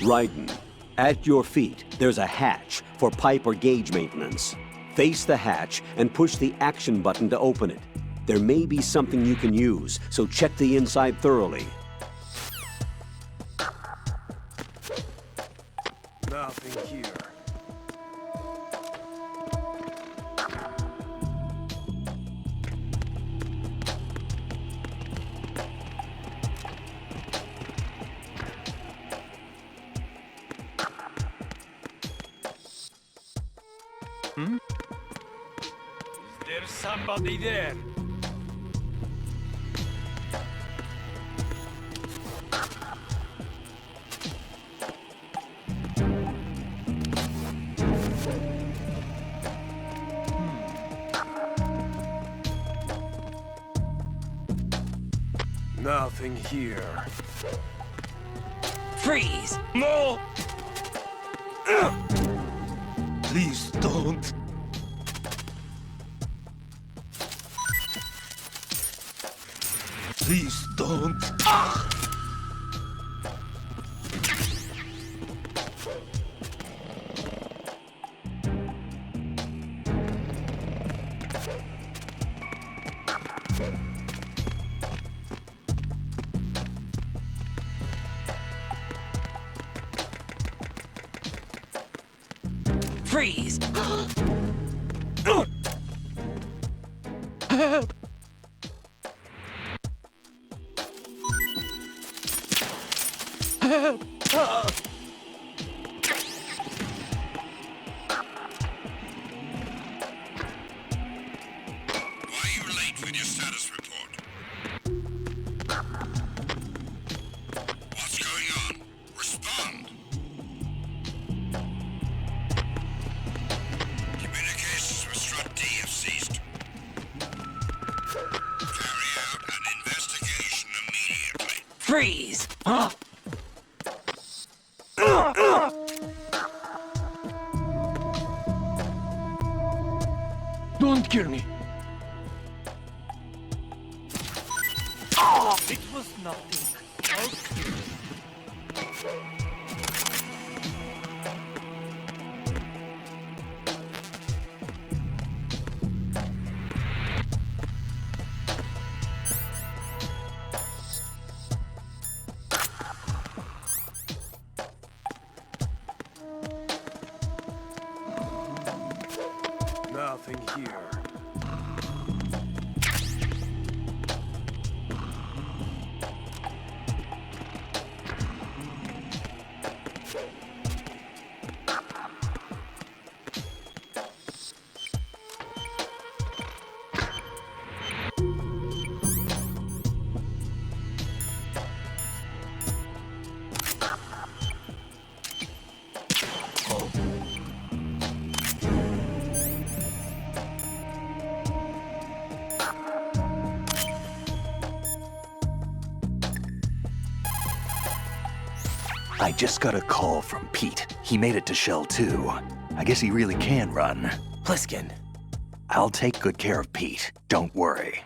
Ryden, at your feet, there's a hatch for pipe or gauge maintenance. Face the hatch and push the action button to open it. There may be something you can use, so check the inside thoroughly. Nothing here. Hmm? Is there somebody there? Nothing here. Freeze! No! Please don't. Please don't. Freeze! Help! Help! Why are you late with your status report? What's going on? Respond! Communications with Strut-D have ceased. Carry out an investigation immediately. Freeze! Don't kill me. It was nothing. Okay. Nothing here. I just got a call from Pete. He made it to Shell 2. I guess he really can run. Pliskin. I'll take good care of Pete. Don't worry.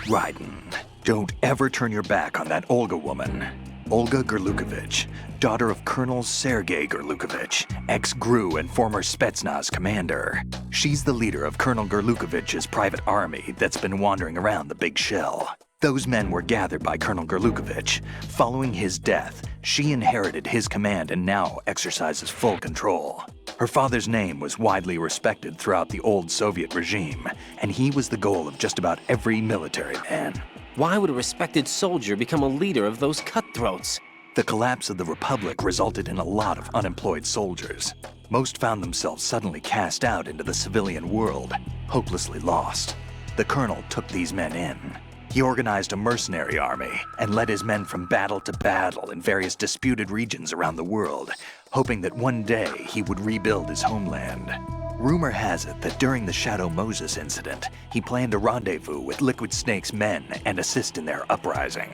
Ryden, don't ever turn your back on that Olga woman. Olga Gerlukovich, daughter of Colonel Sergei Gerlukovich, ex-GRU and former Spetsnaz commander. She's the leader of Colonel Gerlukovich's private army that's been wandering around the Big Shell. Those men were gathered by Colonel Gerlukovich. Following his death, she inherited his command and now exercises full control. Her father's name was widely respected throughout the old Soviet regime, and he was the goal of just about every military man. Why would a respected soldier become a leader of those cutthroats? The collapse of the Republic resulted in a lot of unemployed soldiers. Most found themselves suddenly cast out into the civilian world, hopelessly lost. The colonel took these men in. He organized a mercenary army and led his men from battle to battle in various disputed regions around the world, hoping that one day he would rebuild his homeland. Rumor has it that during the Shadow Moses incident, he planned a rendezvous with Liquid Snake's men and assist in their uprising.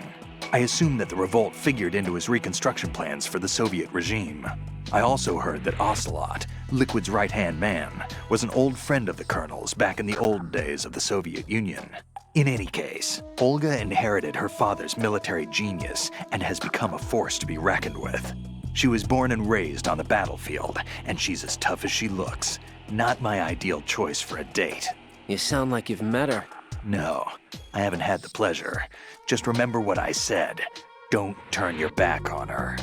I assume that the revolt figured into his reconstruction plans for the Soviet regime. I also heard that Ocelot, Liquid's right-hand man, was an old friend of the colonel's back in the old days of the Soviet Union. In any case, Olga inherited her father's military genius and has become a force to be reckoned with. She was born and raised on the battlefield, and she's as tough as she looks. Not my ideal choice for a date. You sound like you've met her. No, I haven't had the pleasure. Just remember what I said. Don't turn your back on her.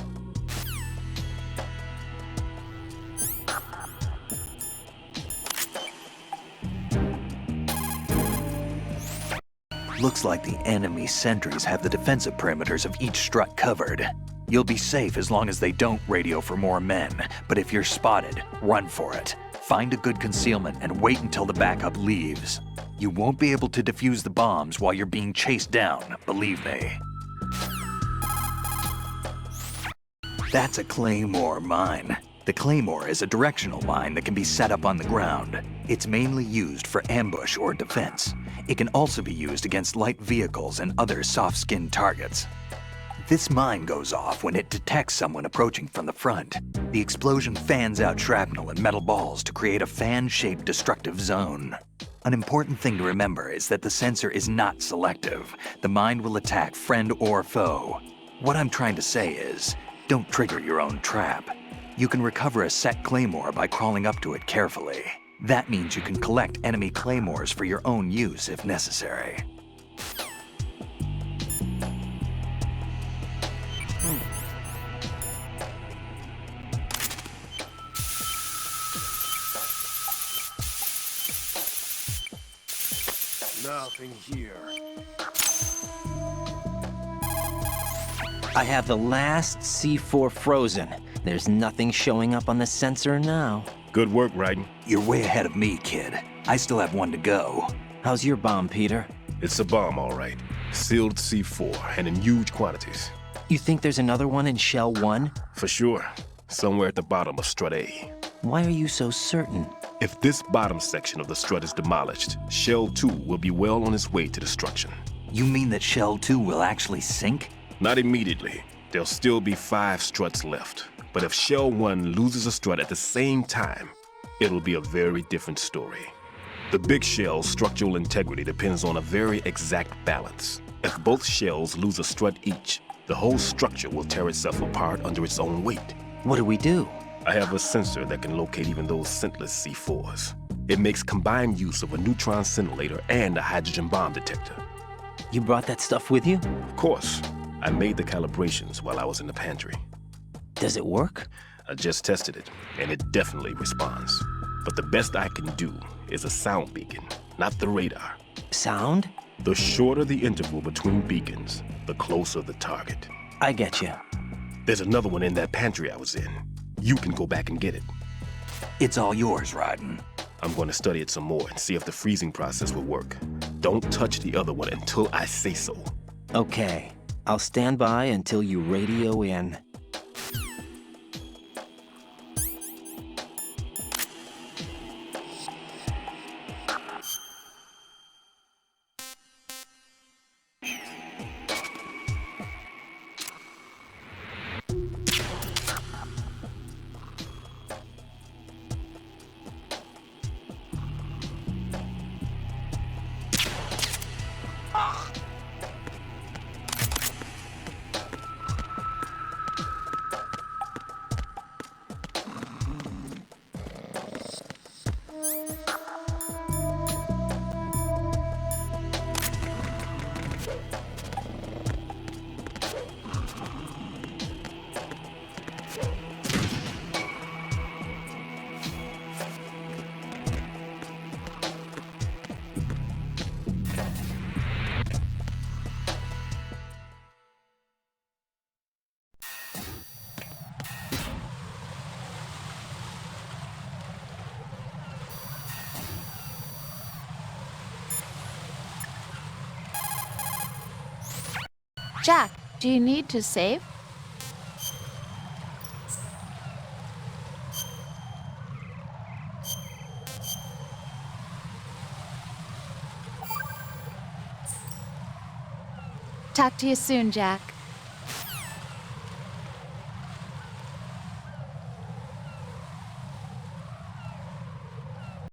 Looks like the enemy sentries have the defensive perimeters of each strut covered. You'll be safe as long as they don't radio for more men, but if you're spotted, run for it. Find a good concealment and wait until the backup leaves. You won't be able to defuse the bombs while you're being chased down, believe me. That's a Claymore mine. The Claymore is a directional mine that can be set up on the ground. It's mainly used for ambush or defense. It can also be used against light vehicles and other soft-skinned targets. This mine goes off when it detects someone approaching from the front. The explosion fans out shrapnel and metal balls to create a fan-shaped destructive zone. An important thing to remember is that the sensor is not selective. The mine will attack friend or foe. What I'm trying to say is, don't trigger your own trap. You can recover a set Claymore by crawling up to it carefully. That means you can collect enemy Claymores for your own use if necessary. Nothing here. I have the last C4 frozen. There's nothing showing up on the sensor now. Good work, Raiden. You're way ahead of me, kid. I still have one to go. How's your bomb, Peter? It's a bomb, all right. Sealed C4, and in huge quantities. You think there's another one in Shell 1? For sure. Somewhere at the bottom of Strut-A. Why are you so certain? If this bottom section of the strut is demolished, Shell 2 will be well on its way to destruction. You mean that Shell 2 will actually sink? Not immediately. There'll still be 5 struts left. But if Shell 1 loses a strut at the same time, it'll be a very different story. The big shell's structural integrity depends on a very exact balance. If both shells lose a strut each, the whole structure will tear itself apart under its own weight. What do we do? I have a sensor that can locate even those scentless C4s. It makes combined use of a neutron scintillator and a hydrogen bomb detector. You brought that stuff with you? Of course, I made the calibrations while I was in the pantry. Does it work? I just tested it, and it definitely responds. But the best I can do is a sound beacon, not the radar. Sound? The shorter the interval between beacons, the closer the target. I get you. There's another one in that pantry I was in. You can go back and get it. It's all yours, Raiden. I'm going to study it some more and see if the freezing process will work. Don't touch the other one until I say so. Okay. I'll stand by until you radio in. Jack, do you need to save? Talk to you soon, Jack.